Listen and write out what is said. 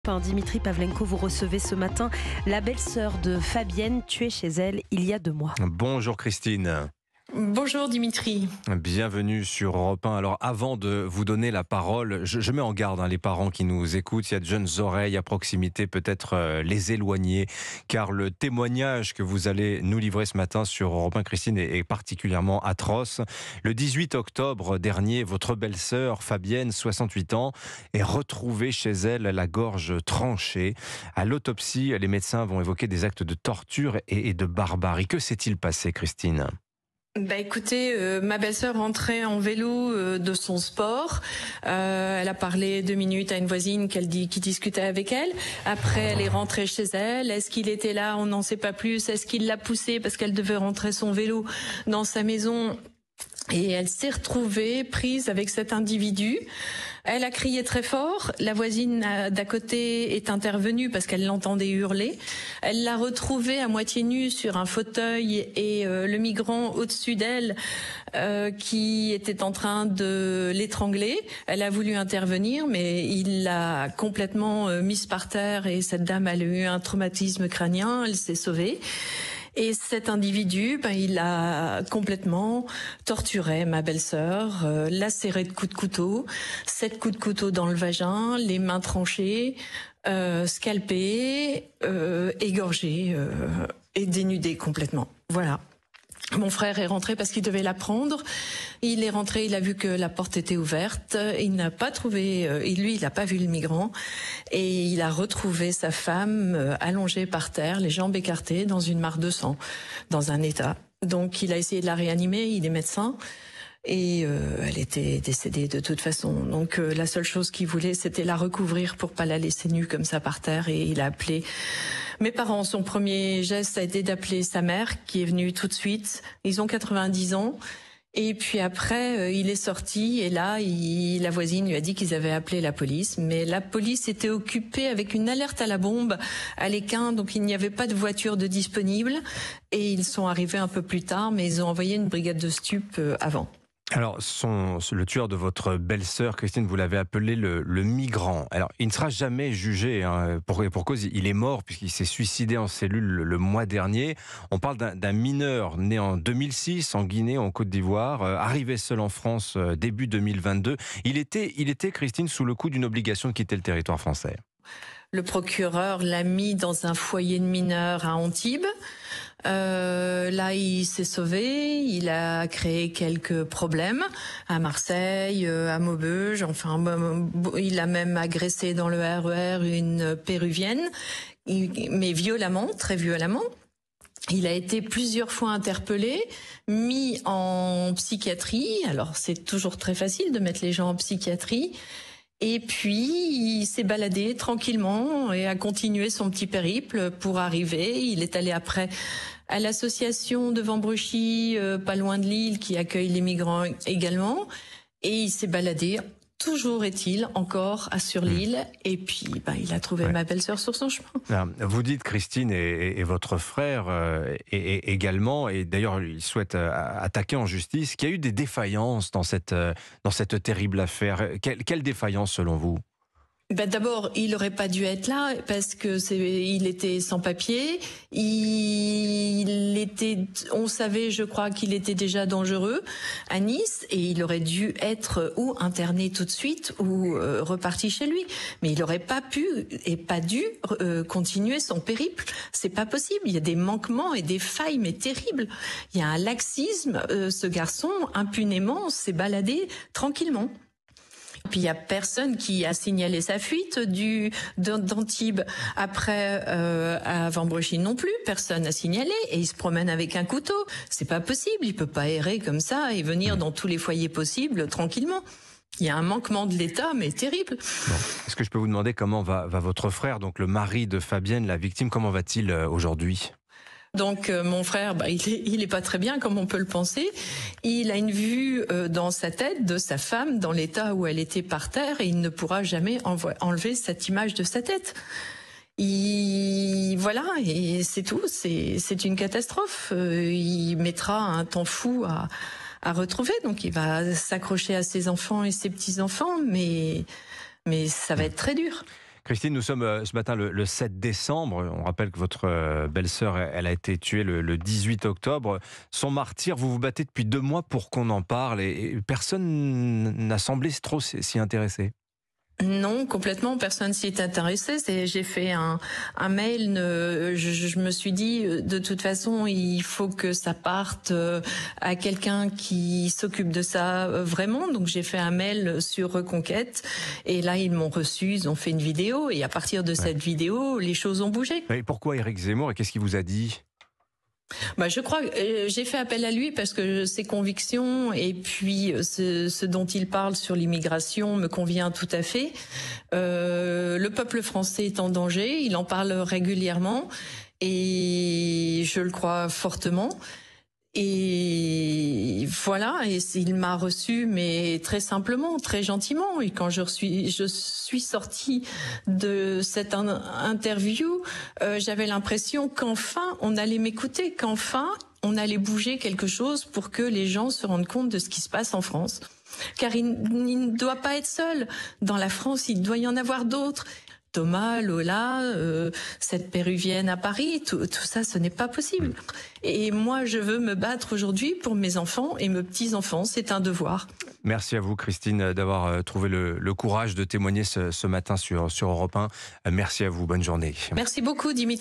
Dimitri Pavlenko, vous recevez ce matin la belle-sœur de Fabienne, tuée chez elle il y a 2 mois. Bonjour Christine. Bonjour Dimitri. Bienvenue sur Europe 1. Alors avant de vous donner la parole, je mets en garde les parents qui nous écoutent. Il y a de jeunes oreilles à proximité, peut-être les éloigner, car le témoignage que vous allez nous livrer ce matin sur Europe 1, Christine, est particulièrement atroce. Le 18 octobre dernier, votre belle-sœur Fabienne, 68 ans, est retrouvée chez elle, la gorge tranchée. À l'autopsie, les médecins vont évoquer des actes de torture et de barbarie. Que s'est-il passé, Christine ? Écoutez, ma belle-sœur rentrait en vélo de son sport. Elle a parlé 2 minutes à une voisine qui discutait avec elle. Après, elle est rentrée chez elle. Est-ce qu'il était là? On n'en sait pas plus. Est-ce qu'il l'a poussée parce qu'elle devait rentrer son vélo dans sa maison? Et elle s'est retrouvée prise avec cet individu. Elle a crié très fort. La voisine d'à côté est intervenue parce qu'elle l'entendait hurler. Elle l'a retrouvée à moitié nue sur un fauteuil et le migrant au-dessus d'elle qui était en train de l'étrangler. Elle a voulu intervenir, mais il l'a complètement mise par terre et cette dame a eu un traumatisme crânien. Elle s'est sauvée. Et cet individu, il a complètement torturé ma belle-sœur, lacéré de coups de couteau, 7 coups de couteau dans le vagin, les mains tranchées, scalpées, égorgées et dénudées complètement. Voilà. Mon frère est rentré parce qu'il devait la prendre. Il est rentré, il a vu que la porte était ouverte. Il n'a pas trouvé, lui, il n'a pas vu le migrant. Et il a retrouvé sa femme allongée par terre, les jambes écartées, dans une mare de sang, dans un état. Donc il a essayé de la réanimer, il est médecin. Et elle était décédée de toute façon. Donc la seule chose qu'il voulait, c'était la recouvrir pour pas la laisser nue comme ça par terre. Et il a appelé mes parents. Son premier geste a été d'appeler sa mère, qui est venue tout de suite. Ils ont 90 ans. Et puis après, il est sorti et là, la voisine lui a dit qu'ils avaient appelé la police. Mais la police était occupée avec une alerte à la bombe à l'Équin, donc il n'y avait pas de voiture de disponible. Et ils sont arrivés un peu plus tard, mais ils ont envoyé une brigade de stupes avant. Alors, le tueur de votre belle-sœur, Christine, vous l'avez appelé le migrant. Alors, il ne sera jamais jugé pour cause. Il est mort puisqu'il s'est suicidé en cellule le mois dernier. On parle d'un mineur né en 2006 en Guinée, en Côte d'Ivoire, arrivé seul en France début 2022. Il était, Christine, sous le coup d'une obligation de quitter le territoire français. Le procureur l'a mis dans un foyer de mineurs à Antibes. Là, il s'est sauvé. Il a créé quelques problèmes à Marseille, à Maubeuge. Enfin, il a même agressé dans le RER une péruvienne, mais violemment, très violemment. Il a été plusieurs fois interpellé, mis en psychiatrie. Alors, c'est toujours très facile de mettre les gens en psychiatrie. Et puis, il s'est baladé tranquillement et a continué son petit périple pour arriver. Il est allé après à l'association de Vambruchy, pas loin de Lille, qui accueille les migrants également. Et il s'est baladé, toujours est-il, encore sur l'île. Et puis, il a trouvé ma belle-sœur sur son chemin. Vous dites, Christine, et votre frère également, et d'ailleurs, il souhaite attaquer en justice, qu'il y a eu des défaillances dans cette terrible affaire. Quelle défaillance, selon vous ? D'abord, il aurait pas dû être là parce que il était sans papier. On savait, je crois, qu'il était déjà dangereux à Nice et il aurait dû être ou interné tout de suite ou reparti chez lui. Mais il aurait pas pu et pas dû continuer son périple. C'est pas possible. Il y a des manquements et des failles, mais terribles. Il y a un laxisme. Ce garçon, impunément, s'est baladé tranquillement. Puis il y a personne qui a signalé sa fuite d'Antibes. Après, à Vambruchy non plus, personne n'a signalé et il se promène avec un couteau. C'est pas possible, il peut pas errer comme ça et venir dans tous les foyers possibles tranquillement. Il y a un manquement de l'État, mais terrible. Bon. Est-ce que je peux vous demander comment va votre frère, donc le mari de Fabienne, la victime, comment va-t-il aujourd'hui ? Donc mon frère, il est pas très bien comme on peut le penser. Il a une vue dans sa tête de sa femme dans l'état où elle était par terre et il ne pourra jamais enlever cette image de sa tête. Voilà, et c'est tout. C'est une catastrophe. Il mettra un temps fou à retrouver. Donc il va s'accrocher à ses enfants et ses petits-enfants, mais ça va être très dur. Christine, nous sommes ce matin le 7 décembre. On rappelle que votre belle-sœur, elle a été tuée le 18 octobre. Son martyr, vous vous battez depuis 2 mois pour qu'on en parle et personne n'a semblé trop s'y intéresser. Non, complètement, personne s'y est intéressé. J'ai fait un mail, je me suis dit, de toute façon, il faut que ça parte à quelqu'un qui s'occupe de ça vraiment. Donc j'ai fait un mail sur Reconquête et là, ils m'ont reçu, ils ont fait une vidéo et à partir de cette vidéo, les choses ont bougé. Et pourquoi Éric Zemmour et qu'est-ce qu'il vous a dit ? Je crois que j'ai fait appel à lui parce que ses convictions et puis ce dont il parle sur l'immigration me convient tout à fait. Le peuple français est en danger, il en parle régulièrement et je le crois fortement. Et voilà, et il m'a reçu, mais très simplement, très gentiment. Et quand je suis sortie de cette interview, j'avais l'impression qu'enfin on allait m'écouter, qu'enfin on allait bouger quelque chose pour que les gens se rendent compte de ce qui se passe en France. Car il ne doit pas être seul. Dans la France, il doit y en avoir d'autres. Thomas, Lola, cette péruvienne à Paris, tout ça, ce n'est pas possible. Et moi, je veux me battre aujourd'hui pour mes enfants et mes petits-enfants. C'est un devoir. Merci à vous, Christine, d'avoir trouvé le courage de témoigner ce matin sur Europe 1. Merci à vous. Bonne journée. Merci beaucoup, Dimitri.